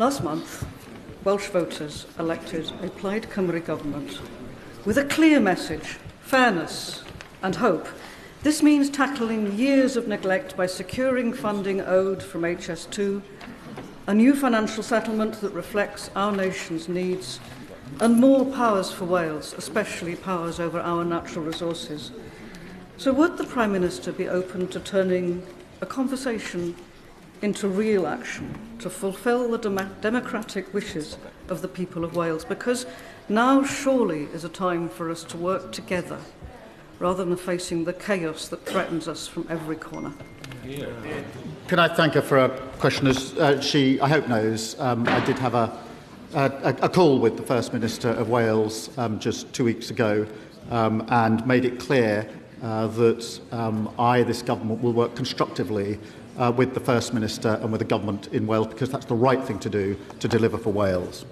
Last month, Welsh voters elected a Plaid Cymru government with a clear message, fairness and hope. This means tackling years of neglect by securing funding owed from HS2, a new financial settlement that reflects our nation's needs, and more powers for Wales, especially powers over our natural resources. So would the Prime Minister be open to turning a conversation into real action to fulfil the democratic wishes of the people of Wales? Because now surely is a time for us to work together rather than facing the chaos that threatens us from every corner. Can I thank her for a question? As she, I hope, knows, I did have a call with the First Minister of Wales just 2 weeks ago and made it clear that this government, will work constructively with the First Minister and with the government in Wales, because that's the right thing to do to deliver for Wales.